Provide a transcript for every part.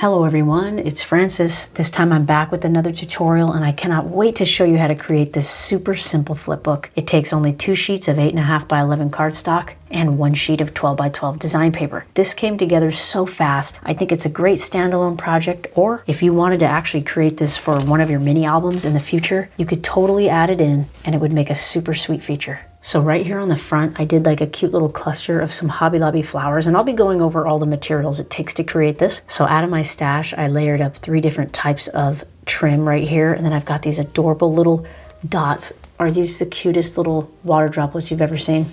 Hello everyone, it's Francis. This time I'm back with another tutorial and I cannot wait to show you how to create this super simple flipbook. It takes only 2 sheets of 8.5 by 11 cardstock and 1 sheet of 12 by 12 design paper. This came together so fast. I think it's a great standalone project, or if you wanted to actually create this for one of your mini albums in the future, you could totally add it in and it would make a super sweet feature. So right here on the front, I did like a cute little cluster of some Hobby Lobby flowers, and I'll be going over all the materials it takes to create this. So out of my stash, I layered up 3 different types of trim right here, and then I've got these adorable little dots. Are these the cutest little water droplets you've ever seen?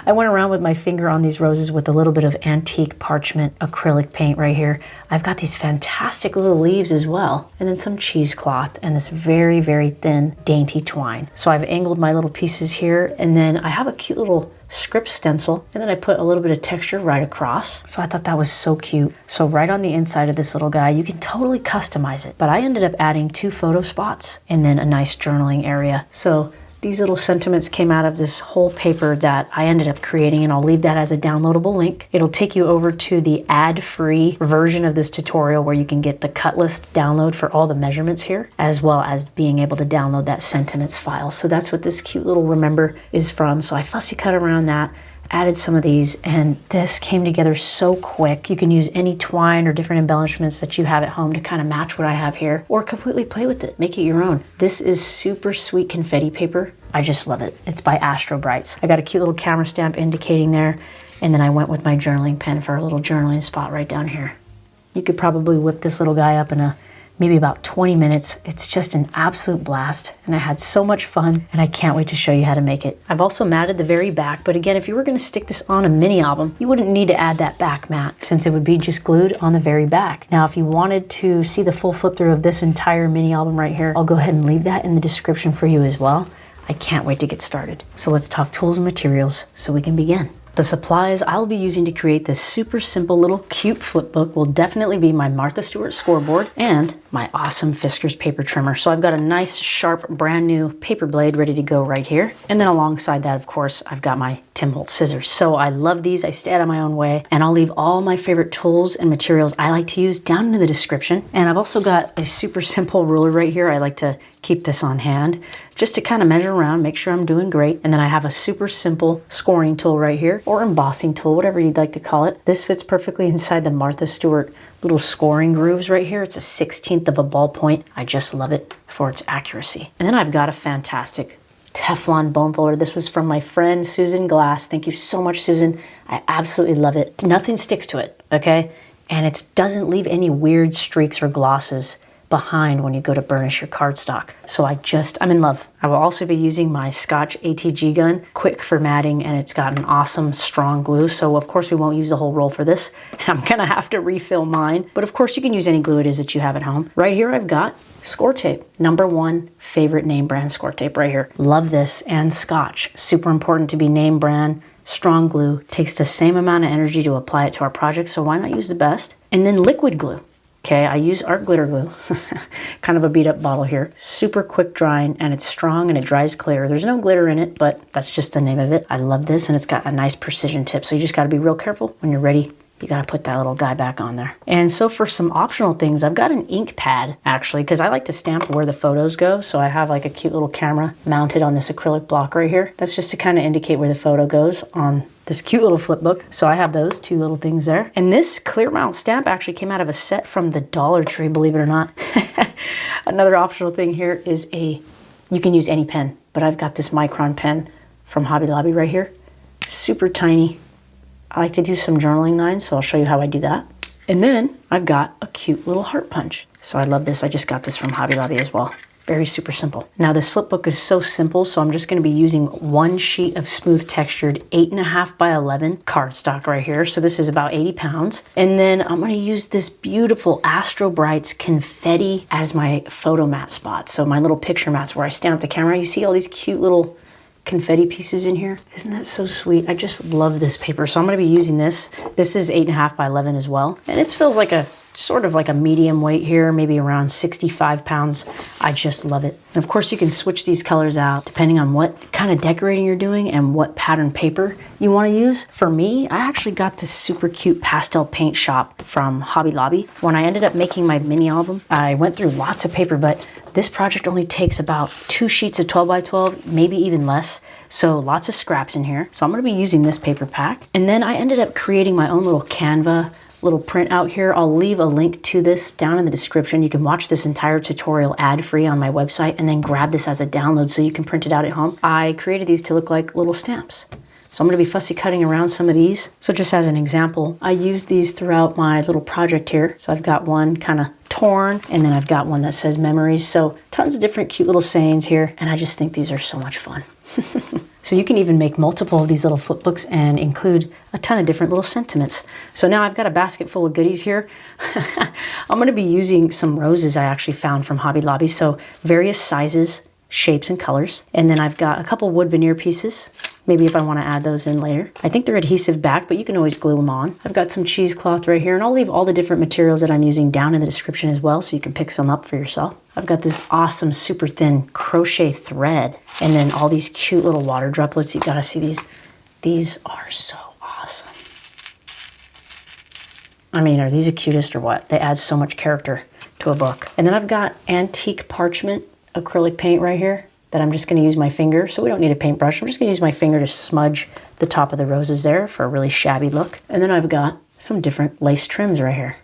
I went around with my finger on these roses with a little bit of antique parchment acrylic paint right here. I've got these fantastic little leaves as well, and then some cheesecloth and this very, very thin dainty twine. So I've angled my little pieces here, and then I have a cute little script stencil, and then I put a little bit of texture right across. So I thought that was so cute. So right on the inside of this little guy, you can totally customize it. But I ended up adding 2 photo spots and then a nice journaling area. So these little sentiments came out of this whole paper that I ended up creating, and I'll leave that as a downloadable link. It'll take you over to the ad-free version of this tutorial where you can get the cut list download for all the measurements here, as well as being able to download that sentiments file. So that's what this cute little remember is from. So I fussy cut around that, added some of these, and this came together so quick. You can use any twine or different embellishments that you have at home to kind of match what I have here, or completely play with it, make it your own. This is super sweet confetti paper. I just love it. It's by Astro Brights. I got a cute little camera stamp indicating there, and then I went with my journaling pen for a little journaling spot right down here. You could probably whip this little guy up in maybe about 20 minutes. It's just an absolute blast, and I had so much fun, and I can't wait to show you how to make it. I've also matted the very back, but again, if you were gonna stick this on a mini album, you wouldn't need to add that back mat since it would be just glued on the very back. Now, if you wanted to see the full flip through of this entire mini album right here, I'll go ahead and leave that in the description for you as well. I can't wait to get started. So let's talk tools and materials so we can begin. The supplies I'll be using to create this super simple little cute flip book will definitely be my Martha Stewart scoreboard and my awesome Fiskars paper trimmer. So I've got a nice sharp brand new paper blade ready to go right here. And then alongside that, of course, I've got my Tim Holtz scissors. So I love these. I stay out of my own way, and I'll leave all my favorite tools and materials I like to use down in the description. And I've also got a super simple ruler right here. I like to keep this on hand just to kind of measure around, make sure I'm doing great. And then I have a super simple scoring tool right here, or embossing tool, whatever you'd like to call it. This fits perfectly inside the Martha Stewart little scoring grooves right here. It's a 1/16 of a ballpoint. I just love it for its accuracy. And then I've got a fantastic Teflon bone folder. This was from my friend Susan Glass. Thank you so much, Susan. I absolutely love it. Nothing sticks to it, okay? And it doesn't leave any weird streaks or glosses behind when you go to burnish your cardstock. So I'm in love. I will also be using my Scotch ATG gun, quick for matting, and it's got an awesome strong glue. So of course we won't use the whole roll for this. I'm gonna have to refill mine, but of course you can use any glue it is that you have at home. Right here I've got score tape, #1 favorite name brand score tape right here. Love this, and Scotch. Super important to be name brand. Strong glue, takes the same amount of energy to apply it to our project, so why not use the best? And then liquid glue. Okay, I use art glitter glue, kind of a beat up bottle here. Super quick drying, and it's strong and it dries clear. There's no glitter in it, but that's just the name of it. I love this, and it's got a nice precision tip, so you just gotta be real careful when you're ready. You gotta put that little guy back on there. And so for some optional things, I've got an ink pad actually, because I like to stamp where the photos go. So I have like a cute little camera mounted on this acrylic block right here. That's just to kind of indicate where the photo goes on this cute little flip book. So I have those 2 little things there. And this clear mount stamp actually came out of a set from the Dollar Tree, believe it or not. Another optional thing here is you can use any pen, but I've got this micron pen from Hobby Lobby right here. Super tiny. I like to do some journaling lines, so I'll show you how I do that. And then I've got a cute little heart punch. So I love this. I just got this from Hobby Lobby as well. Very super simple. Now this flip book is so simple, so I'm just gonna be using 1 sheet of smooth textured 8.5 by 11 cardstock right here. So this is about 80 pounds. And then I'm gonna use this beautiful Astro Brights confetti as my photo mat spot. So my little picture mats where I stand up the camera. You see all these cute little confetti pieces in here. Isn't that so sweet? I just love this paper. So I'm going to be using this. This is 8.5 by 11 as well. And this feels like a sort of like a medium weight here, maybe around 65 pounds. I just love it. And of course you can switch these colors out depending on what kind of decorating you're doing and what pattern paper you want to use. For me, I actually got this super cute pastel paint shop from Hobby Lobby. When I ended up making my mini album, I went through lots of paper, but this project only takes about 2 sheets of 12 by 12, maybe even less. So lots of scraps in here. So I'm going to be using this paper pack. And then I ended up creating my own little Canva little print out here. I'll leave a link to this down in the description. You can watch this entire tutorial ad-free on my website and then grab this as a download so you can print it out at home. I created these to look like little stamps. So I'm going to be fussy cutting around some of these. So just as an example, I use these throughout my little project here. So I've got one kind of torn, and then I've got one that says memories. So tons of different cute little sayings here. And I just think these are so much fun. So you can even make multiple of these little flip books and include a ton of different little sentiments. So now I've got a basket full of goodies here. I'm going to be using some roses I actually found from Hobby Lobby. So various sizes, shapes, and colors. And then I've got a couple wood veneer pieces. Maybe if I want to add those in later. I think they're adhesive back, but you can always glue them on. I've got some cheesecloth right here, and I'll leave all the different materials that I'm using down in the description as well, so you can pick some up for yourself. I've got this awesome super thin crochet thread, and then all these cute little water droplets. You gotta see these. These are so awesome. I mean, are these the cutest or what? They add so much character to a book. And then I've got antique parchment acrylic paint right here that I'm just going to use my finger. So we don't need a paintbrush. I'm just going to use my finger to smudge the top of the roses there for a really shabby look. And then I've got some different lace trims right here.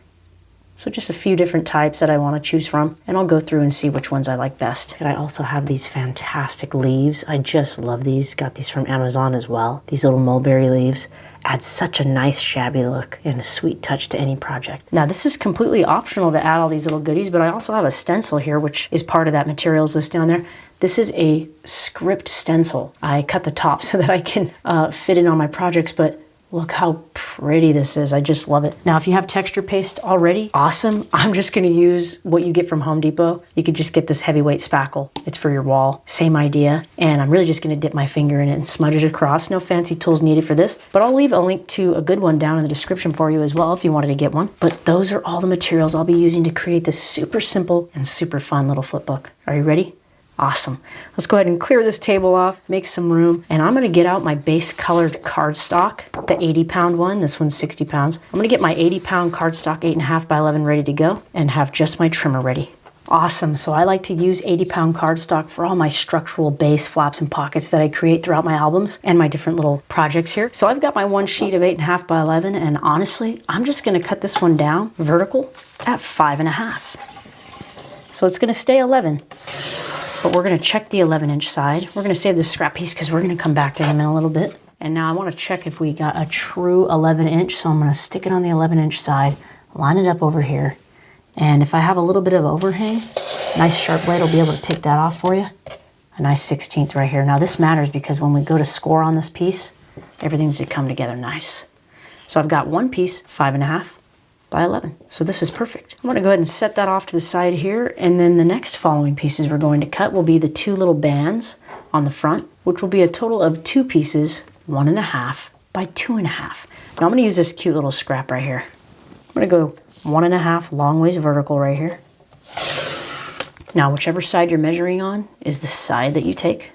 So just a few different types that I want to choose from, and I'll go through and see which ones I like best. And I also have these fantastic leaves. I just love these. Got these from Amazon as well. These little mulberry leaves add such a nice shabby look and a sweet touch to any project. Now this is completely optional to add all these little goodies, but I also have a stencil here, which is part of that materials list down there. This is a script stencil. I cut the top so that I can fit it on my projects, but look how pretty this is. I just love it. Now, if you have texture paste already, awesome. I'm just gonna use what you get from Home Depot. You could just get this heavyweight spackle. It's for your wall, same idea. And I'm really just gonna dip my finger in it and smudge it across. No fancy tools needed for this, but I'll leave a link to a good one down in the description for you as well if you wanted to get one. But those are all the materials I'll be using to create this super simple and super fun little flip book. Are you ready? Awesome. Let's go ahead and clear this table off, make some room, and I'm going to get out my base colored cardstock, the 80-pound one. This one's 60 pounds. I'm going to get my 80-pound cardstock 8.5 by 11 ready to go and have just my trimmer ready. Awesome. So I like to use 80-pound cardstock for all my structural base flaps and pockets that I create throughout my albums and my different little projects here. So I've got my one sheet of 8.5 by 11, and honestly, I'm just going to cut this one down vertical at 5.5. So it's going to stay 11. But we're going to check the 11-inch side. We're going to save this scrap piece because we're going to come back to him in a little bit. And now I want to check if we got a true 11-inch. So I'm going to stick it on the 11-inch side, line it up over here. And if I have a little bit of overhang, nice sharp blade will be able to take that off for you. A nice 16th right here. Now this matters because when we go to score on this piece, everything's going to come together nice. So I've got one piece, 5.5 by 11. So this is perfect. I'm going to go ahead and set that off to the side here, and then the next following pieces we're going to cut will be the 2 little bands on the front, which will be a total of 2 pieces, 1.5 by 2.5. Now I'm going to use this cute little scrap right here. I'm going to go 1.5 long ways vertical right here. Now whichever side you're measuring on is the side that you take.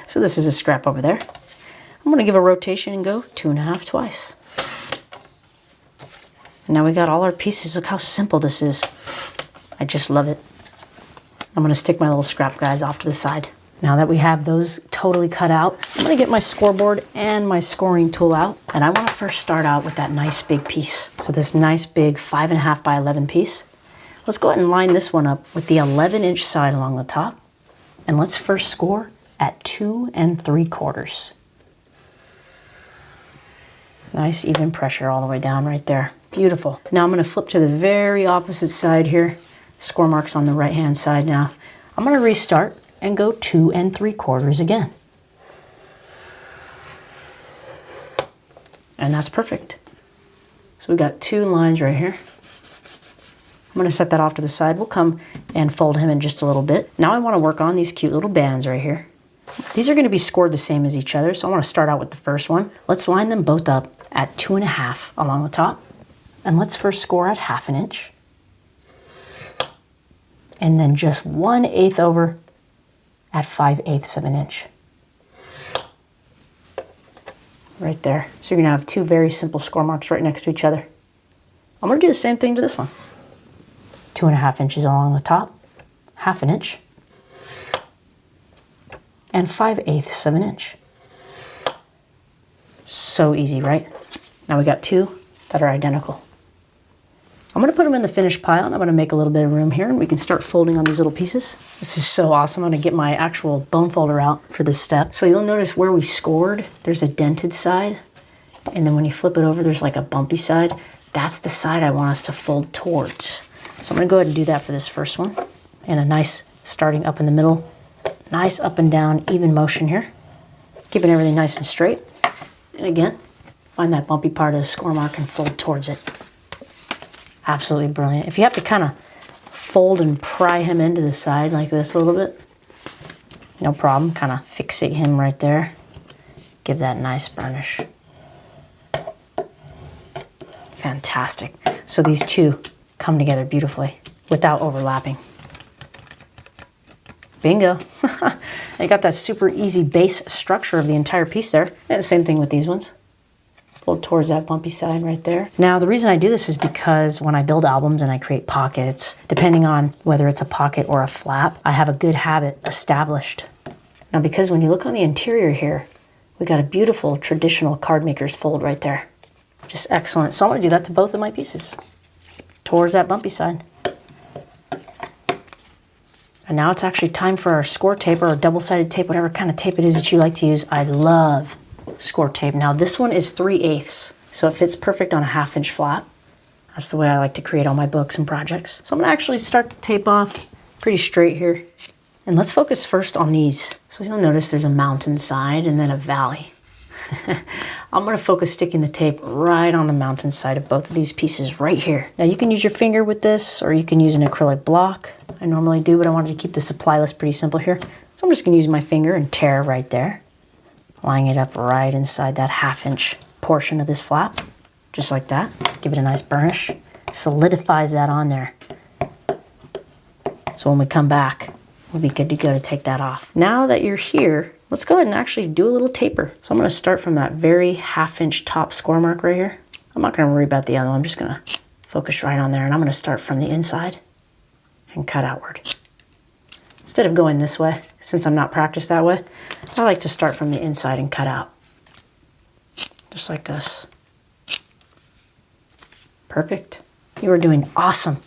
So this is a scrap over there. I'm going to give a rotation and go 2.5 twice. And now we got all our pieces. Look how simple this is. I just love it. I'm going to stick my little scrap guys off to the side. Now that we have those totally cut out, I'm going to get my scoreboard and my scoring tool out. And I want to first start out with that nice big piece. So this nice big 5.5 by 11 piece. Let's go ahead and line this one up with the 11-inch side along the top. And let's first score at 2 3/4. Nice even pressure all the way down right there. Beautiful. Now I'm going to flip to the very opposite side here. Score marks on the right-hand side now. I'm going to restart and go 2 3/4 again. And that's perfect. So we've got 2 lines right here. I'm going to set that off to the side. We'll come and fold him in just a little bit. Now I want to work on these cute little bands right here. These are going to be scored the same as each other, so I want to start out with the first one. Let's line them both up at 2.5 along the top. And let's first score at 1/2 inch. And then just 1/8 over at 5/8 of an inch. Right there. So you're gonna have two very simple score marks right next to each other. I'm gonna do the same thing to this one. 2.5 inches along the top, 1/2 inch, and 5/8 of an inch. So easy, right? Now we got two that are identical. I'm gonna put them in the finished pile, and I'm gonna make a little bit of room here, and we can start folding on these little pieces. This is so awesome. I'm gonna get my actual bone folder out for this step. So you'll notice where we scored, there's a dented side, and then when you flip it over, there's like a bumpy side. That's the side I want us to fold towards. So I'm gonna go ahead and do that for this first one. And a nice starting up in the middle, nice up and down, even motion here. Keeping everything nice and straight. And again, find that bumpy part of the score mark and fold towards it. Absolutely brilliant. If you have to kind of fold and pry him into the side like this a little bit, no problem. Kind of fixate him right there. Give that nice burnish. Fantastic. So these two come together beautifully without overlapping. Bingo. I got that super easy base structure of the entire piece there. And the same thing with these ones. Fold towards that bumpy side right there. Now, the reason I do this is because when I build albums and I create pockets, depending on whether it's a pocket or a flap, I have a good habit established. Now, because when you look on the interior here, we got a beautiful traditional card maker's fold right there. Just excellent. So I'm gonna do that to both of my pieces, towards that bumpy side. And now it's actually time for our score tape or double-sided tape, whatever kind of tape it is that you like to use. I love score tape. Now this one is 3/8, so it fits perfect on a 1/2 inch flap. That's the way I like to create all my books and projects. So I'm gonna actually start the tape off pretty straight here. And let's focus first on these. So you'll notice there's a mountain side and then a valley. I'm gonna focus sticking the tape right on the mountain side of both of these pieces right here. Now you can use your finger with this, or you can use an acrylic block. I normally do, but I wanted to keep the supply list pretty simple here. So I'm just gonna use my finger and tear right there, line it up right inside that 1/2 inch portion of this flap, just like that. Give it a nice burnish, solidifies that on there. So when we come back, we'll be good to go to take that off. Now that you're here, let's go ahead and actually do a little taper. So I'm gonna start from that very 1/2 inch top score mark right here. I'm not gonna worry about the other one, I'm just gonna focus right on there, and I'm gonna start from the inside and cut outward. Instead of going this way, since I'm not practiced that way, I like to start from the inside and cut out. Just like this. Perfect. You are doing awesome.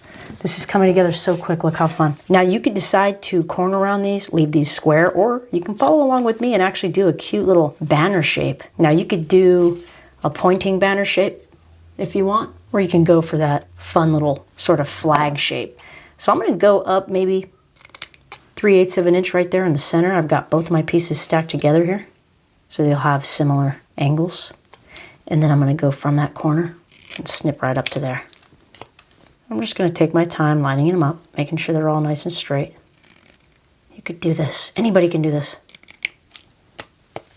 This is coming together so quick, look how fun. Now you could decide to corner around these, leave these square, or you can follow along with me and actually do a cute little banner shape. Now you could do a pointing banner shape if you want, or you can go for that fun little sort of flag shape. So I'm gonna go up maybe 3/8 of an inch right there in the center. I've got both my pieces stacked together here, so they'll have similar angles. And then I'm gonna go from that corner and snip right up to there. I'm just gonna take my time lining them up, making sure they're all nice and straight. You could do this, anybody can do this.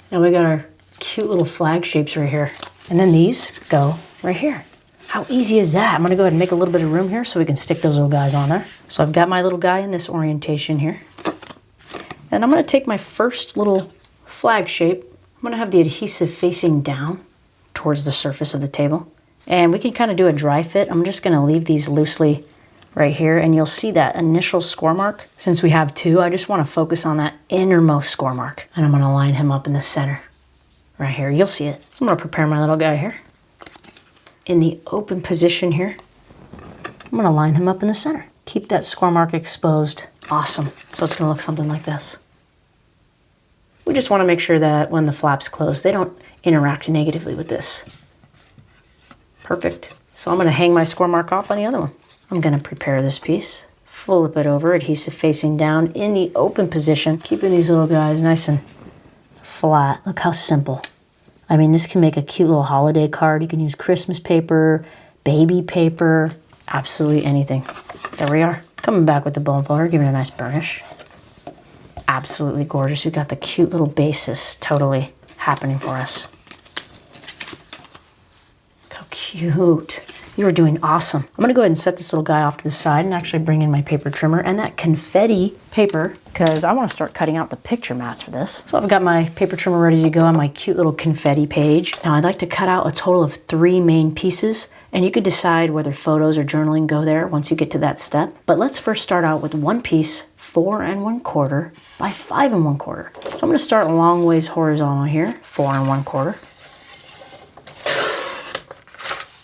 Now we got our cute little flag shapes right here. And then these go right here. How easy is that? I'm gonna go ahead and make a little bit of room here so we can stick those little guys on there. So I've got my little guy in this orientation here. And I'm gonna take my first little flag shape. I'm gonna have the adhesive facing down towards the surface of the table. And we can kind of do a dry fit. I'm just gonna leave these loosely right here, and you'll see that initial score mark. Since we have two, I just wanna focus on that innermost score mark. And I'm gonna line him up in the center right here. You'll see it. So I'm gonna prepare my little guy here. In the open position here, I'm gonna line him up in the center. Keep that score mark exposed. Awesome. So it's gonna look something like this. We just wanna make sure that when the flaps close, they don't interact negatively with this. Perfect. So I'm gonna hang my score mark off on the other one. I'm gonna prepare this piece, flip it over, adhesive facing down in the open position, keeping these little guys nice and flat. Look how simple. I mean, this can make a cute little holiday card. You can use Christmas paper, baby paper, absolutely anything. There we are. Coming back with the bone folder, giving it a nice burnish. Absolutely gorgeous. We've got the cute little basis totally happening for us. Look how cute. You are doing awesome. I'm gonna go ahead and set this little guy off to the side and actually bring in my paper trimmer and that confetti paper because I wanna start cutting out the picture mats for this. So I've got my paper trimmer ready to go on my cute little confetti page. Now I'd like to cut out a total of 3 main pieces, and you could decide whether photos or journaling go there once you get to that step. But let's first start out with one piece, 4 1/4 by 5 1/4. So I'm gonna start a long ways horizontal here, 4 1/4.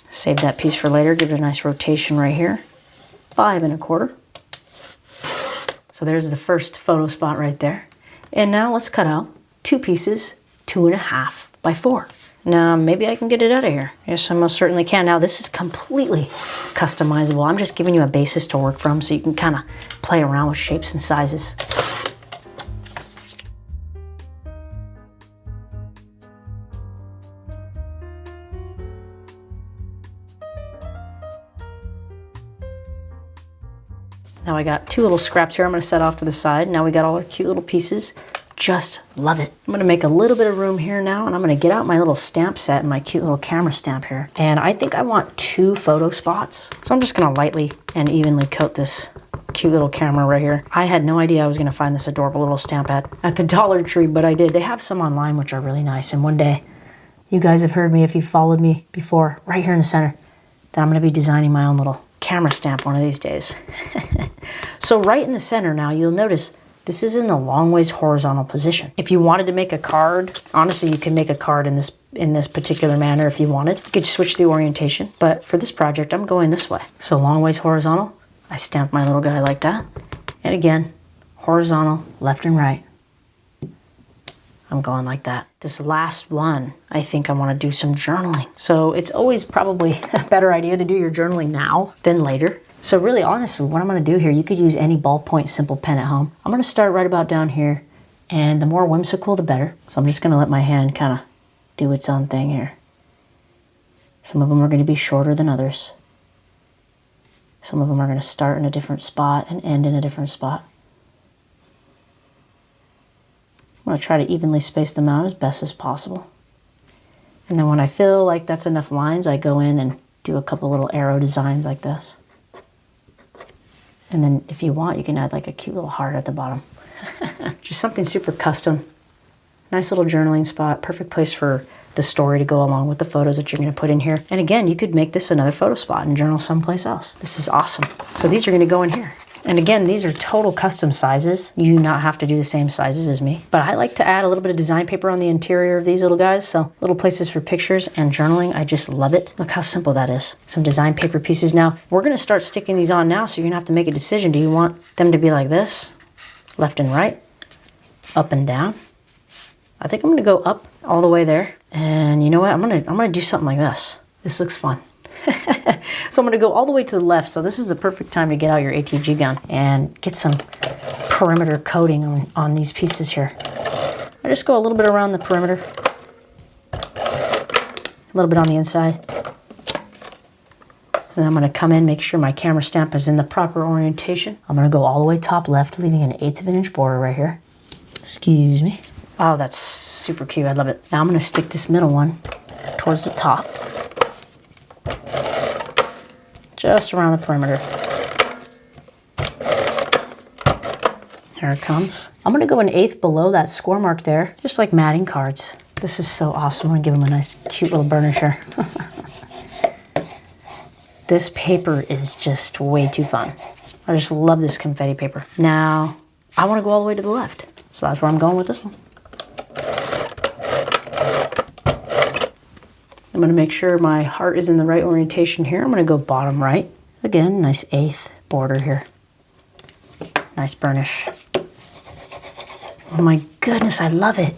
Save that piece for later, give it a nice rotation right here. 5 1/4. So there's the first photo spot right there. And now let's cut out 2 pieces, 2 1/2 by 4. Now maybe I can get it out of here. Yes, I most certainly can. Now this is completely customizable. I'm just giving you a basis to work from so you can kind of play around with shapes and sizes. Now I got 2 little scraps here I'm gonna set off to the side. Now we got all our cute little pieces. Just love it. I'm gonna make a little bit of room here now, and I'm gonna get out my little stamp set and my cute little camera stamp here. And I think I want 2 photo spots. So I'm just gonna lightly and evenly coat this cute little camera right here. I had no idea I was gonna find this adorable little stamp at the Dollar Tree, but I did. They have some online which are really nice. And one day, you guys have heard me if you've followed me before, right here in the center, that I'm gonna be designing my own little camera stamp one of these days. So right in the center now, you'll notice this is in the long ways horizontal position. If you wanted to make a card, honestly, you can make a card in this particular manner if you wanted. You could switch the orientation, but for this project, I'm going this way. So long ways horizontal, I stamp my little guy like that. And again, horizontal, left and right. I'm going like that. This last one, I think I want to do some journaling. So it's always probably a better idea to do your journaling now than later. So really, honestly, what I'm going to do here, you could use any ballpoint simple pen at home. I'm going to start right about down here, and the more whimsical, the better. So I'm just going to let my hand kind of do its own thing here. Some of them are going to be shorter than others. Some of them are going to start in a different spot and end in a different spot. I'm going to try to evenly space them out as best as possible. And then when I feel like that's enough lines, I go in and do a couple little arrow designs like this. And then if you want, you can add like a cute little heart at the bottom. Just something super custom. Nice little journaling spot. Perfect place for the story to go along with the photos that you're going to put in here. And again, you could make this another photo spot and journal someplace else. This is awesome. So these are going to go in here. And again, these are total custom sizes. You do not have to do the same sizes as me. But I like to add a little bit of design paper on the interior of these little guys. So little places for pictures and journaling. I just love it. Look how simple that is. Some design paper pieces. Now, we're going to start sticking these on now. So you're going to have to make a decision. Do you want them to be like this? Left and right? Up and down? I think I'm going to go up all the way there. And you know what? I'm going to do something like this. This looks fun. So I'm going to go all the way to the left. So this is the perfect time to get out your ATG gun and get some perimeter coating on these pieces here. I just go a little bit around the perimeter, a little bit on the inside. And then I'm going to come in, make sure my camera stamp is in the proper orientation. I'm going to go all the way top left, leaving an 1/8 of an inch border right here. Excuse me. Oh, that's super cute. I love it. Now I'm going to stick this middle one towards the top. Just around the perimeter. Here it comes. I'm going to go 1/8 below that score mark there, just like matting cards. This is so awesome. I'm going to give them a nice, cute little burnish here. This paper is just way too fun. I just love this confetti paper. Now, I want to go all the way to the left. So that's where I'm going with this one. I'm going to make sure my heart is in the right orientation here. I'm going to go bottom right. Again, nice 1/8 border here. Nice burnish. Oh my goodness, I love it.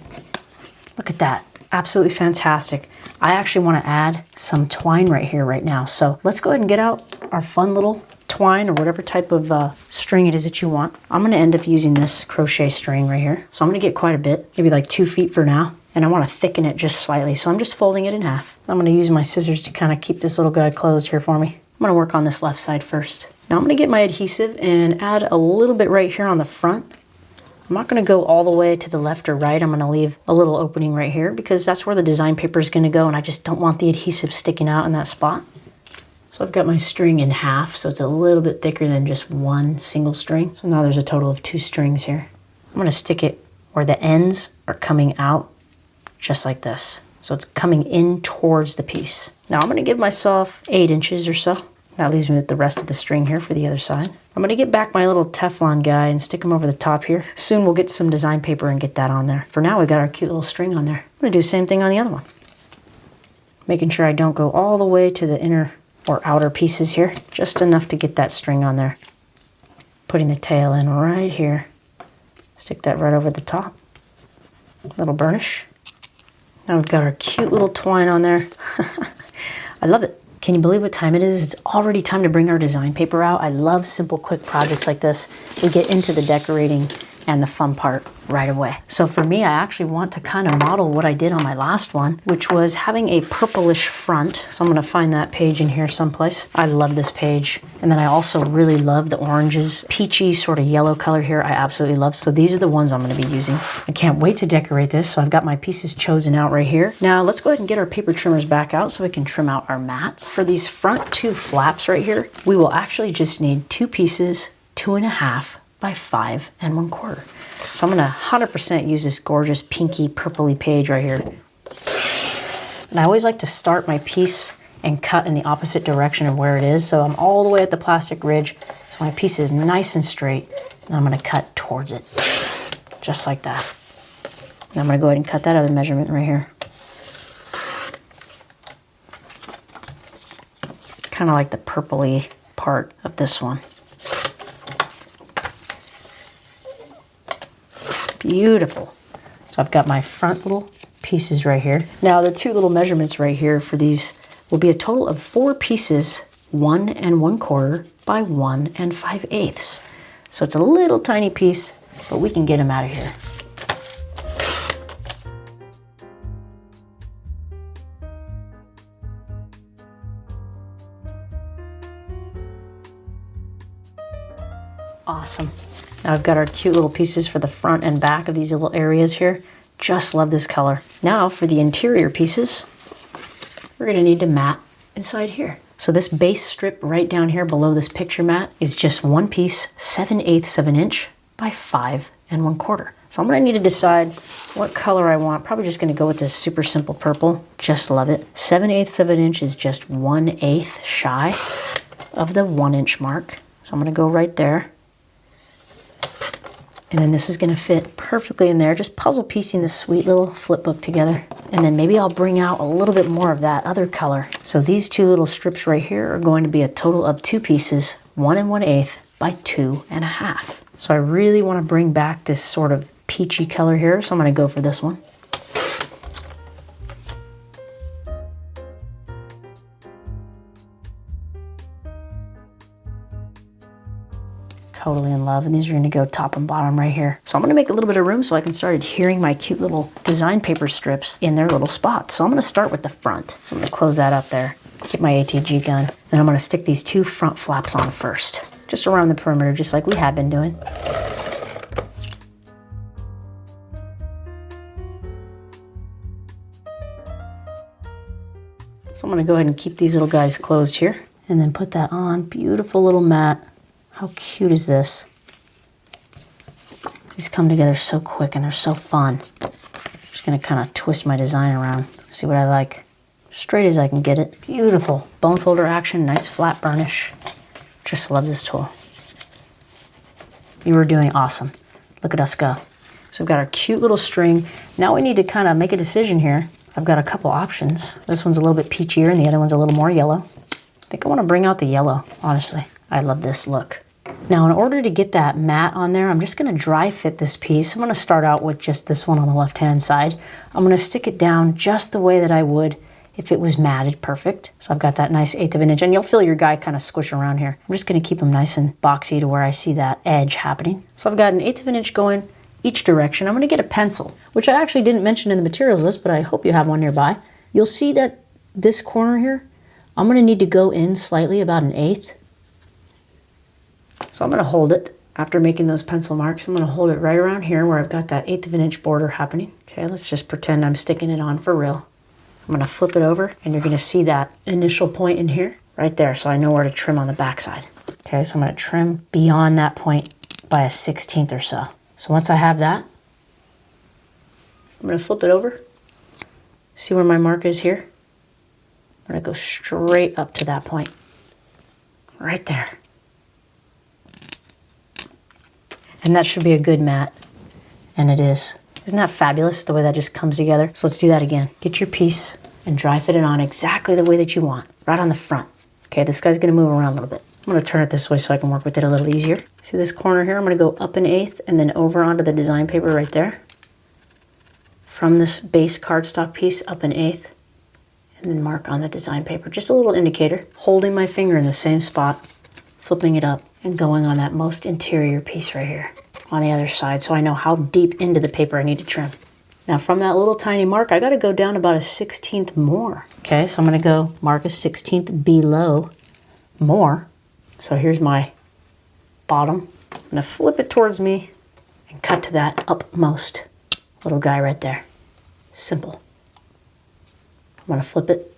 Look at that. Absolutely fantastic. I actually want to add some twine right here right now. So let's go ahead and get out our fun little twine or whatever type of string it is that you want. I'm going to end up using this crochet string right here. So I'm going to get quite a bit, maybe like 2 feet for now. And I want to thicken it just slightly. So I'm just folding it in half. I'm going to use my scissors to kind of keep this little guy closed here for me. I'm going to work on this left side first. Now I'm going to get my adhesive and add a little bit right here on the front. I'm not going to go all the way to the left or right. I'm going to leave a little opening right here because that's where the design paper is going to go, and I just don't want the adhesive sticking out in that spot. So I've got my string in half, so it's a little bit thicker than just one single string. So now there's a total of 2 strings here. I'm gonna stick it where the ends are coming out, just like this. So it's coming in towards the piece. Now I'm gonna give myself 8 inches or so. That leaves me with the rest of the string here for the other side. I'm gonna get back my little Teflon guy and stick him over the top here. Soon we'll get some design paper and get that on there. For now, we got our cute little string on there. I'm gonna do the same thing on the other one. Making sure I don't go all the way to the inner or outer pieces here. Just enough to get that string on there. Putting the tail in right here. Stick that right over the top. Little burnish. Now we've got our cute little twine on there. I love it. Can you believe what time it is? It's already time to bring our design paper out. I love simple, quick projects like this. We get into the decorating and the fun part right away. So for me, I actually want to kind of model what I did on my last one, which was having a purplish front. So I'm gonna find that page in here someplace. I love this page. And then I also really love the oranges, peachy sort of yellow color here. I absolutely love. So these are the ones I'm gonna be using. I can't wait to decorate this. So I've got my pieces chosen out right here. Now let's go ahead and get our paper trimmers back out so we can trim out our mats. For these front 2 flaps right here, we will actually just need 2 pieces, 2.5 by 5 1/4. So I'm gonna 100% use this gorgeous pinky purpley page right here. And I always like to start my piece and cut in the opposite direction of where it is. So I'm all the way at the plastic ridge. So my piece is nice and straight. And I'm gonna cut towards it, just like that. And I'm gonna go ahead and cut that other measurement right here. Kind of like the purpley part of this one. Beautiful. So I've got my front little pieces right here. Now the 2 little measurements right here for these will be a total of 4 pieces, 1 1/4 by 1 5/8. So it's a little tiny piece, but we can get them out of here. Awesome. Now I've got our cute little pieces for the front and back of these little areas here. Just love this color. Now for the interior pieces, we're gonna need to mat inside here. So this base strip right down here below this picture mat is just 1 piece, 7/8 of an inch by 5 1/4. So I'm gonna need to decide what color I want. Probably just gonna go with this super simple purple. Just love it. 7/8 of an inch is just 1/8 shy of the 1 inch mark. So I'm gonna go right there. And then this is gonna fit perfectly in there, just puzzle piecing this sweet little flip book together. And then maybe I'll bring out a little bit more of that other color. So these 2 little strips right here are going to be a total of 2 pieces, 1 1/8 by 2 1/2. So I really wanna bring back this sort of peachy color here, so I'm gonna go for this one. Totally in love, and these are gonna go top and bottom right here. So I'm gonna make a little bit of room so I can start adhering my cute little design paper strips in their little spots. So I'm gonna start with the front. So I'm gonna close that up there, get my ATG gun. Then I'm gonna stick these 2 front flaps on first, just around the perimeter, just like we have been doing. So I'm gonna go ahead and keep these little guys closed here, and then put that on. Beautiful little mat. How cute is this? These come together so quick and they're so fun. I'm just gonna kind of twist my design around, see what I like. Straight as I can get it. Beautiful. Bone folder action, nice flat burnish. Just love this tool. You are doing awesome. Look at us go. So we've got our cute little string. Now we need to kind of make a decision here. I've got a couple options. This one's a little bit peachier and the other one's a little more yellow. I think I want to bring out the yellow, honestly. I love this look. Now, in order to get that mat on there, I'm just gonna dry fit this piece. I'm gonna start out with just this one on the left-hand side. I'm gonna stick it down just the way that I would if it was matted perfect. So I've got that nice 1/8 of an inch, and you'll feel your guy kind of squish around here. I'm just gonna keep them nice and boxy to where I see that edge happening. So I've got an 1/8 of an inch going each direction. I'm gonna get a pencil, which I actually didn't mention in the materials list, but I hope you have one nearby. You'll see that this corner here, I'm gonna need to go in slightly, about 1/8. So I'm gonna hold it after making those pencil marks. I'm gonna hold it right around here where I've got that 1/8 of an inch border happening. Okay, let's just pretend I'm sticking it on for real. I'm gonna flip it over and you're gonna see that initial point in here. right there, so I know where to trim on the backside. Okay, so I'm gonna trim beyond that point by a 1/16 or so. So once I have that, I'm gonna flip it over. See where my mark is here? I'm gonna go straight up to that point, right there. And that should be a good mat, and it is. Isn't that fabulous, the way that just comes together? So let's do that again. Get your piece and dry fit it on exactly the way that you want, right on the front. Okay, this guy's gonna move around a little bit. I'm gonna turn it this way so I can work with it a little easier. See this corner here? I'm gonna go up 1/8 and then over onto the design paper right there. From this base cardstock piece up 1/8 and then mark on the design paper. Just a little indicator. Holding my finger in the same spot, flipping it up and going on that most interior piece right here on the other side so I know how deep into the paper I need to trim. Now from that little tiny mark, I gotta go down about a 1/16 more. Okay, so I'm gonna go mark a 1/16 below more. So here's my bottom. I'm gonna flip it towards me and cut to that upmost little guy right there. Simple. I'm gonna flip it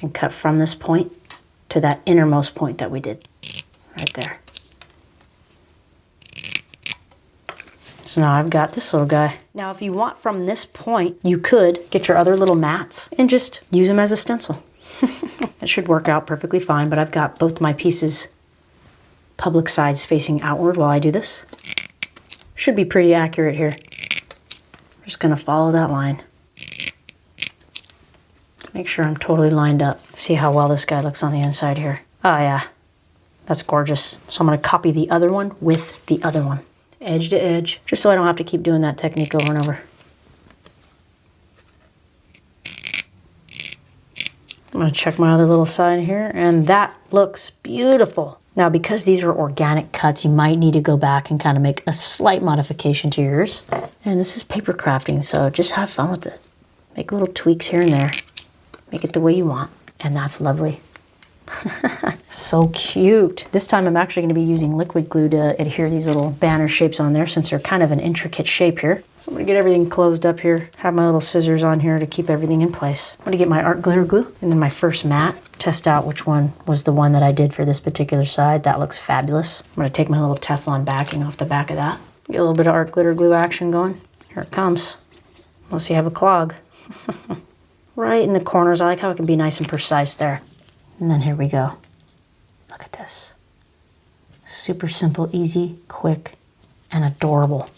and cut from this point to that innermost point that we did right there. So now I've got this little guy. Now if you want from this point, you could get your other little mats and just use them as a stencil. It should work out perfectly fine, but I've got both my pieces public sides facing outward while I do this. Should be pretty accurate here. I'm just gonna follow that line. Make sure I'm totally lined up. See how well this guy looks on the inside here. Oh yeah, that's gorgeous. So I'm gonna copy the other one with the other one. Edge to edge, just so I don't have to keep doing that technique over and over. I'm gonna check my other little side here, and that looks beautiful. Now, because these are organic cuts, you might need to go back and kind of make a slight modification to yours. And this is paper crafting, so just have fun with it. Make little tweaks here and there. Make it the way you want, and that's lovely. So cute. This time I'm actually going to be using liquid glue to adhere these little banner shapes on there since they're kind of an intricate shape here. So I'm going to get everything closed up here, have my little scissors on here to keep everything in place. I'm going to get my art glitter glue and then my first mat, test out which one was the one that I did for this particular side. That looks fabulous. I'm going to take my little Teflon backing off the back of that. Get a little bit of art glitter glue action going. Here it comes. Unless you have a clog. Right in the corners. I like how it can be nice and precise there. And then here we go. Look at this. Super simple, easy, quick, and adorable.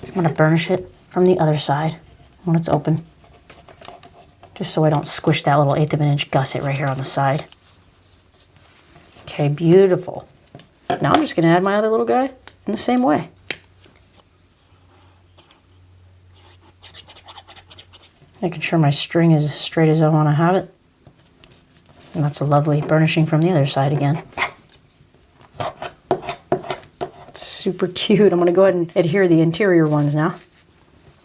I'm gonna burnish it from the other side when it's open. Just so I don't squish that little 1/8 of an inch gusset right here on the side. Okay, beautiful. Now I'm just gonna add my other little guy in the same way. Making sure my string is as straight as I wanna have it. And that's a lovely burnishing from the other side again. Super cute. I'm gonna go ahead and adhere the interior ones now.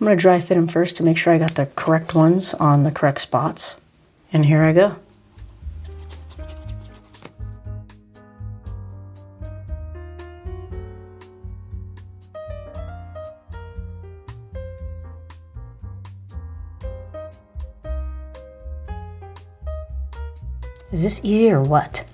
I'm gonna dry fit them first to make sure I got the correct ones on the correct spots. And here I go. Is this easy or what?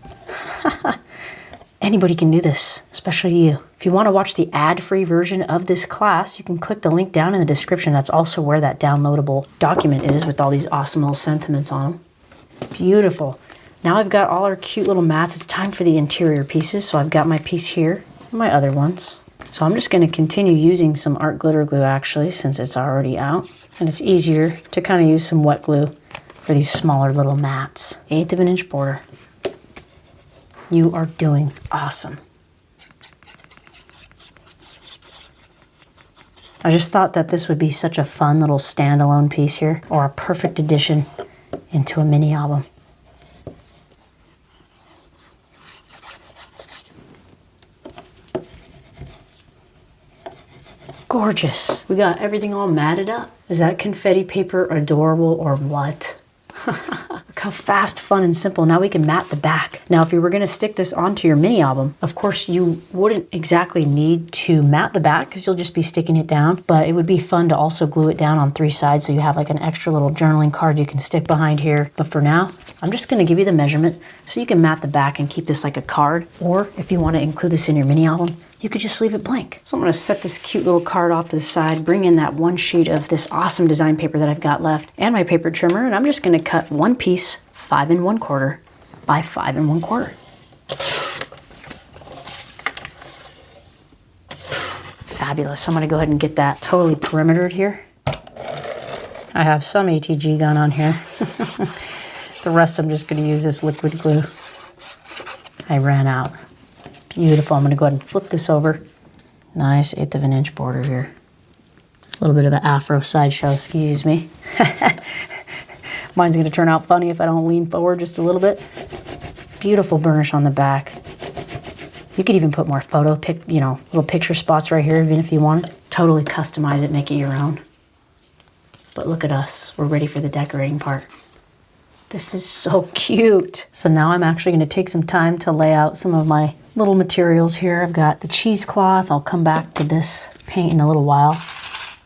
Anybody can do this, especially you. If you want to watch the ad-free version of this class, you can click the link down in the description. That's also where that downloadable document is with all these awesome little sentiments on them. Beautiful. Now I've got all our cute little mats. It's time for the interior pieces. So I've got my piece here and my other ones. So I'm just going to continue using some art glitter glue actually, since it's already out. And it's easier to kind of use some wet glue for these smaller little mats. 1/8 of an inch border. You are doing awesome. I just thought that this would be such a fun little standalone piece here, or a perfect addition into a mini album. Gorgeous. We got everything all matted up. Is that confetti paper adorable or what? Look how fast, fun, and simple. Now we can mat the back. Now, if you were gonna stick this onto your mini album, of course you wouldn't exactly need to mat the back because you'll just be sticking it down, but it would be fun to also glue it down on 3 sides so you have like an extra little journaling card you can stick behind here. But for now, I'm just gonna give you the measurement so you can mat the back and keep this like a card, or if you wanna include this in your mini album, you could just leave it blank. So I'm gonna set this cute little card off to the side, bring in that 1 sheet of this awesome design paper that I've got left and my paper trimmer, and I'm just gonna cut 1 piece 5 1/4 by 5 1/4. Fabulous. I'm gonna go ahead and get that totally perimetered here. I have some ATG gun on here. The rest I'm just gonna use this liquid glue. I ran out. Beautiful. I'm gonna go ahead and flip this over. Nice 1/8 of an inch border here. A little bit of an afro sideshow, excuse me. Mine's gonna turn out funny if I don't lean forward just a little bit. Beautiful burnish on the back. You could even put more little picture spots right here, even if you wanted. Totally customize it, make it your own. But look at us, we're ready for the decorating part. This is so cute. So now I'm actually gonna take some time to lay out some of my little materials here. I've got the cheesecloth. I'll come back to this paint in a little while.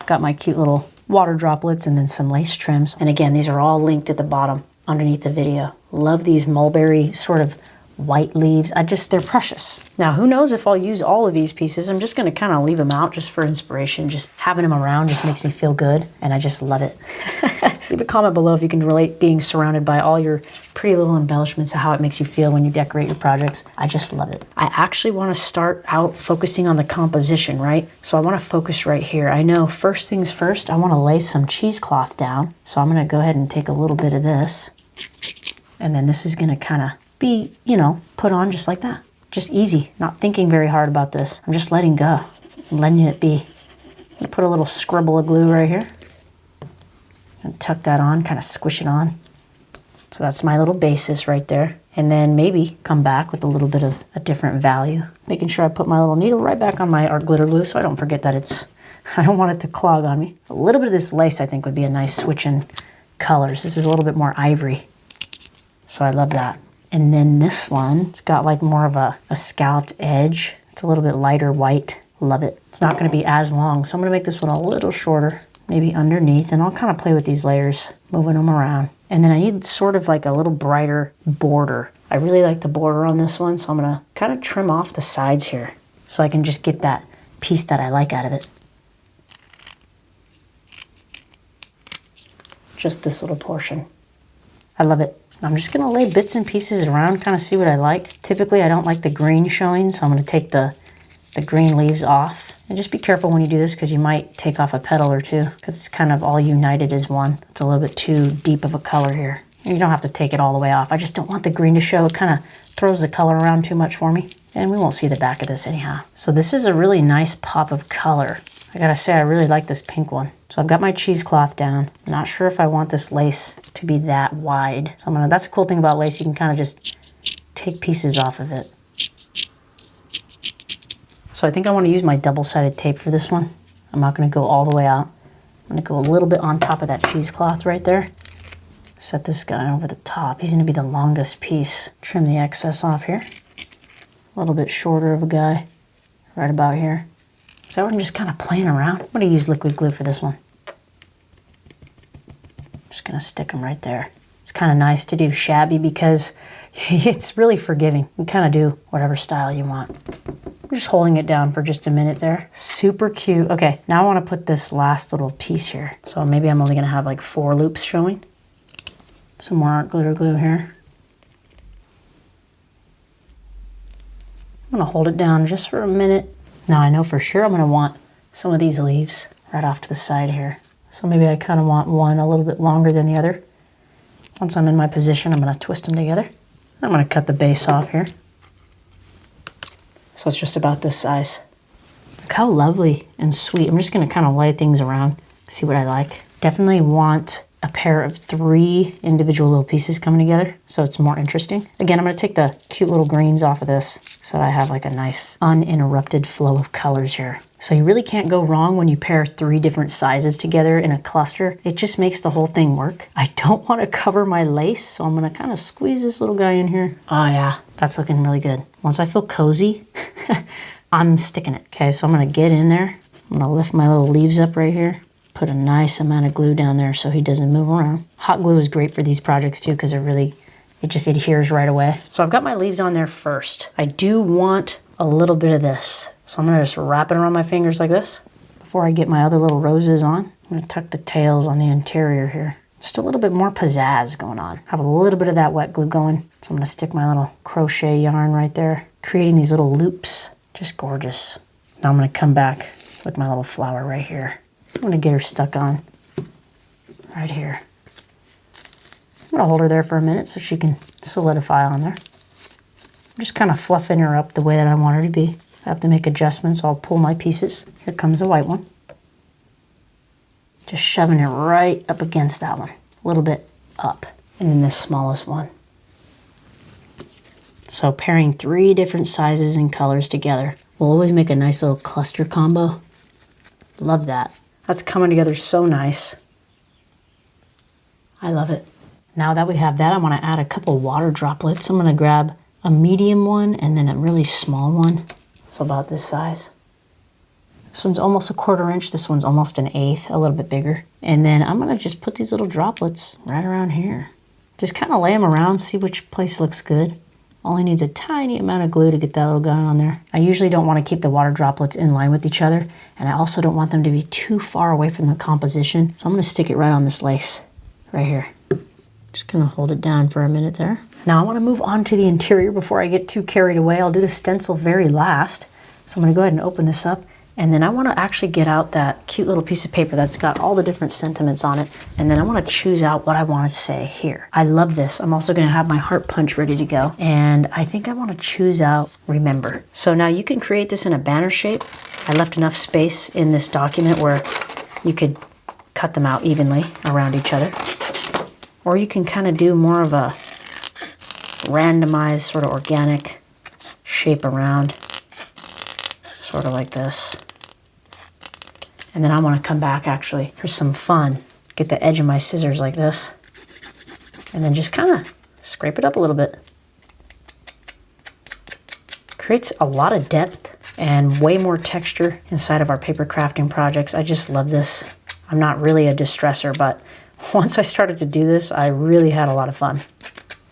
Got my cute little water droplets and then some lace trims. And again, these are all linked at the bottom underneath the video. Love these mulberry sort of white leaves. They're precious. Now, who knows if I'll use all of these pieces. I'm just gonna kind of leave them out just for inspiration. Just having them around just makes me feel good, and I just love it. Leave a comment below if you can relate being surrounded by all your pretty little embellishments, how it makes you feel when you decorate your projects. I just love it. I actually wanna start out focusing on the composition, right? So I wanna focus right here. I know first things first, I wanna lay some cheesecloth down. So I'm gonna go ahead and take a little bit of this, and then this is gonna kind of be, put on just like that. Just easy, not thinking very hard about this. I'm just letting go, letting it be. I'm gonna put a little scribble of glue right here and tuck that on, kind of squish it on. So that's my little basis right there. And then maybe come back with a little bit of a different value. Making sure I put my little needle right back on my art glitter glue so I don't forget that I don't want it to clog on me. A little bit of this lace I think would be a nice switch in colors. This is a little bit more ivory. So I love that. And then this one, it's got like more of a scalloped edge. It's a little bit lighter white. Love it. It's not gonna be as long, so I'm gonna make this one a little shorter, maybe underneath, and I'll kind of play with these layers, moving them around. And then I need sort of like a little brighter border. I really like the border on this one, so I'm gonna kind of trim off the sides here so I can just get that piece that I like out of it. Just this little portion. I love it. I'm just gonna lay bits and pieces around, kind of see what I like. Typically, I don't like the green showing, so I'm gonna take the green leaves off. And just be careful when you do this because you might take off a petal or two because it's kind of all united as one. It's a little bit too deep of a color here. And you don't have to take it all the way off. I just don't want the green to show. It kind of throws the color around too much for me. And we won't see the back of this anyhow. So this is a really nice pop of color. I gotta say, I really like this pink one. So I've got my cheesecloth down. I'm not sure if I want this lace to be that wide. So that's a cool thing about lace. You can kind of just take pieces off of it. So I think I want to use my double-sided tape for this one. I'm not gonna go all the way out. I'm gonna go a little bit on top of that cheesecloth right there. Set this guy over the top. He's gonna be the longest piece. Trim the excess off here. A little bit shorter of a guy, right about here. So I'm just kind of playing around. I'm gonna use liquid glue for this one. Just gonna stick them right there. It's kind of nice to do shabby because it's really forgiving. You can kind of do whatever style you want. I'm just holding it down for just a minute there. Super cute. Okay, now I want to put this last little piece here. So maybe I'm only gonna have like 4 loops showing. Some more art glitter glue here. I'm gonna hold it down just for a minute. Now I know for sure I'm gonna want some of these leaves right off to the side here. So maybe I kind of want one a little bit longer than the other. Once I'm in my position, I'm gonna twist them together. I'm gonna cut the base off here. So it's just about this size. Look how lovely and sweet. I'm just gonna kind of lay things around, see what I like. Definitely want a a pair of 3 individual little pieces coming together, so it's more interesting. Again, I'm gonna take the cute little greens off of this so that I have like a nice uninterrupted flow of colors here. So you really can't go wrong when you pair 3 different sizes together in a cluster. It just makes the whole thing work. I don't want to cover my lace, so I'm gonna kind of squeeze this little guy in here. Oh yeah, that's looking really good. Once I feel cozy, I'm sticking it. Okay, so I'm gonna get in there. I'm gonna lift my little leaves up right here. Put a nice amount of glue down there so he doesn't move around. Hot glue is great for these projects too because it just adheres right away. So I've got my leaves on there first. I do want a little bit of this. So I'm gonna just wrap it around my fingers like this. Before I get my other little roses on, I'm gonna tuck the tails on the interior here. Just a little bit more pizzazz going on. Have a little bit of that wet glue going. So I'm gonna stick my little crochet yarn right there, creating these little loops. Just gorgeous. Now I'm gonna come back with my little flower right here. I'm gonna get her stuck on right here. I'm gonna hold her there for a minute so she can solidify on there. I'm just kind of fluffing her up the way that I want her to be. If I have to make adjustments, I'll pull my pieces. Here comes the white one. Just shoving it right up against that one, a little bit up, and then this smallest one. So pairing 3 different sizes and colors together will always make a nice little cluster combo. Love that. That's coming together so nice. I love it. Now that we have that, I want to add a couple water droplets. I'm going to grab a medium one and then a really small one. It's about this size. This one's almost a 1/4 inch. This one's almost an 1/8, a little bit bigger. And then I'm going to just put these little droplets right around here. Just kind of lay them around, see which place looks good. Only needs a tiny amount of glue to get that little guy on there. I usually don't want to keep the water droplets in line with each other, and I also don't want them to be too far away from the composition. So I'm going to stick it right on this lace, right here. Just going to hold it down for a minute there. Now I want to move on to the interior before I get too carried away. I'll do the stencil very last. So I'm going to go ahead and open this up. And then I want to actually get out that cute little piece of paper that's got all the different sentiments on it. And then I want to choose out what I want to say here. I love this. I'm also going to have my heart punch ready to go. And I think I want to choose out remember. So now you can create this in a banner shape. I left enough space in this document where you could cut them out evenly around each other. Or you can kind of do more of a randomized sort of organic shape around. Sort of like this. And then I want to come back actually for some fun. Get the edge of my scissors like this. And then just kind of scrape it up a little bit. Creates a lot of depth and way more texture inside of our paper crafting projects. I just love this. I'm not really a distresser, but once I started to do this, I really had a lot of fun.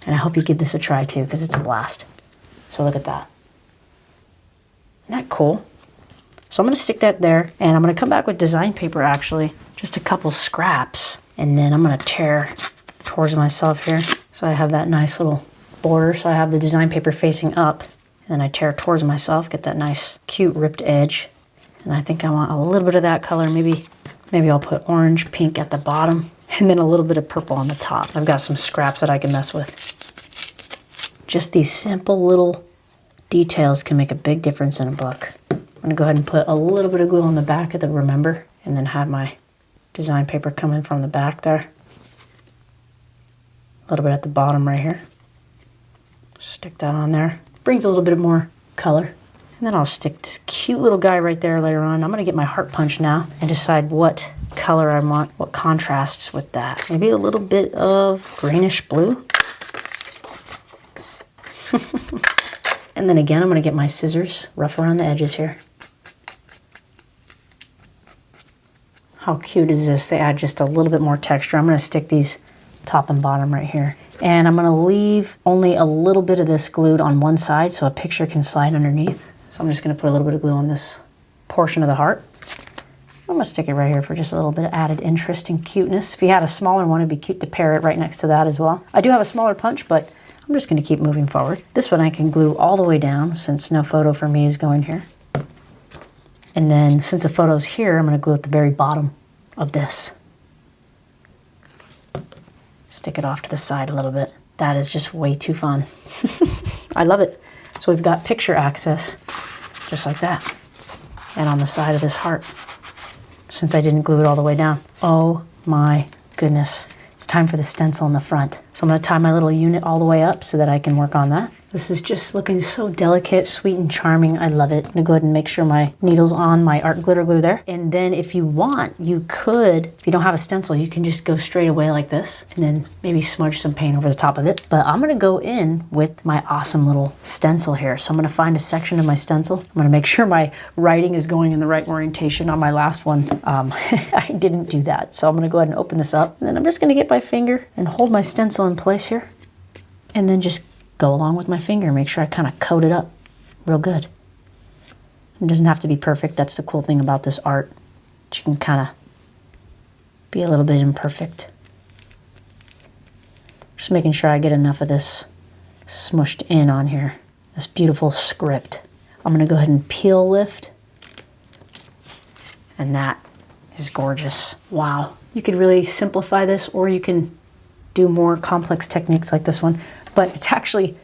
And I hope you give this a try too, because it's a blast. So look at that. Isn't that cool? So I'm going to stick that there, and I'm going to come back with design paper actually, just a couple scraps, and then I'm going to tear towards myself here. So I have that nice little border, so I have the design paper facing up, and then I tear towards myself, get that nice cute ripped edge. And I think I want a little bit of that color, maybe I'll put orange, pink at the bottom, and then a little bit of purple on the top. I've got some scraps that I can mess with. Just these simple little details can make a big difference in a book. I'm gonna go ahead and put a little bit of glue on the back of the remember, and then have my design paper come in from the back there. A little bit at the bottom right here. Stick that on there. Brings a little bit more color. And then I'll stick this cute little guy right there later on. I'm gonna get my heart punch now and decide what color I want, what contrasts with that. Maybe a little bit of greenish blue. And then again, I'm going to get my scissors, rough around the edges here. How cute is this? They add just a little bit more texture. I'm going to stick these top and bottom right here. And I'm going to leave only a little bit of this glued on one side so a picture can slide underneath. So I'm just going to put a little bit of glue on this portion of the heart. I'm going to stick it right here for just a little bit of added interest and cuteness. If you had a smaller one, it'd be cute to pair it right next to that as well. I do have a smaller punch, but I'm just going to keep moving forward. This one I can glue all the way down since no photo for me is going here. And then since the photo's here, I'm going to glue at the very bottom of this. Stick it off to the side a little bit. That is just way too fun. I love it. So we've got picture access just like that. And on the side of this heart, since I didn't glue it all the way down. Oh my goodness. it's time for the stencil in the front. So I'm gonna tie my little unit all the way up so that I can work on that. This is just looking so delicate, sweet and charming. I love it. I'm gonna go ahead and make sure my needle's on my art glitter glue there. And then if you want, you could, if you don't have a stencil, you can just go straight away like this and then maybe smudge some paint over the top of it. But I'm gonna go in with my awesome little stencil here. So I'm gonna find a section of my stencil. I'm gonna make sure my writing is going in the right orientation. On my last one, I didn't do that. So I'm gonna go ahead and open this up. And then I'm just gonna get my finger and hold my stencil in place here. And then just go along with my finger, make sure I kind of coat it up real good. It doesn't have to be perfect. That's the cool thing about this art. You can kind of be a little bit imperfect. Just making sure I get enough of this smushed in on here. This beautiful script. I'm going to go ahead and peel lift. And that is gorgeous. Wow. You could really simplify this, or you can do more complex techniques like this one. But it's actually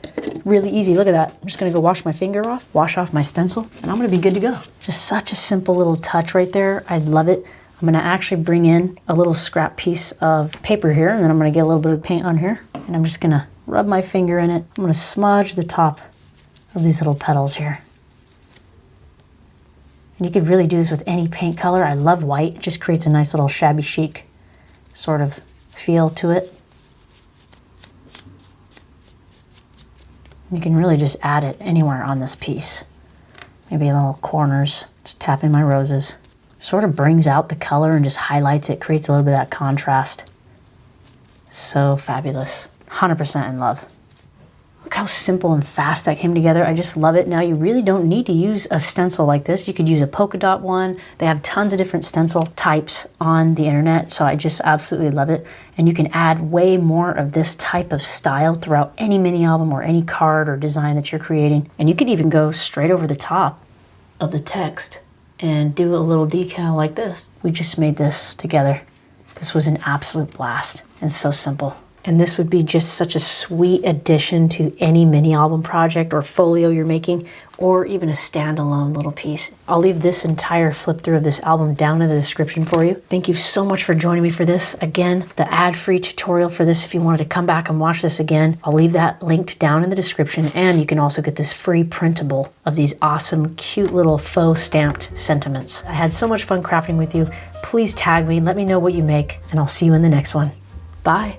really easy. Look at that. I'm just gonna go wash my finger off, wash off my stencil, and I'm gonna be good to go. Just such a simple little touch right there. I love it. I'm gonna actually bring in a little scrap piece of paper here, and then I'm gonna get a little bit of paint on here, and I'm just gonna rub my finger in it. I'm gonna smudge the top of these little petals here. And you could really do this with any paint color. I love white. It just creates a nice little shabby chic sort of feel to it. You can really just add it anywhere on this piece. Maybe little corners, just tapping my roses. Sort of brings out the color and just highlights it, creates a little bit of that contrast. So fabulous. 100% in love. Look how simple and fast that came together. I just love it. Now you really don't need to use a stencil like this. You could use a polka dot one. They have tons of different stencil types on the internet, so I just absolutely love it. And you can add way more of this type of style throughout any mini album or any card or design that you're creating. And you could even go straight over the top of the text and do a little decal like this. We just made this together. This was an absolute blast and so simple. And this would be just such a sweet addition to any mini album project or folio you're making, or even a standalone little piece. I'll leave this entire flip through of this album down in the description for you. Thank you so much for joining me for this. Again, the ad-free tutorial for this, if you wanted to come back and watch this again, I'll leave that linked down in the description. And you can also get this free printable of these awesome, cute little faux stamped sentiments. I had so much fun crafting with you. Please tag me, let me know what you make, and I'll see you in the next one. Bye.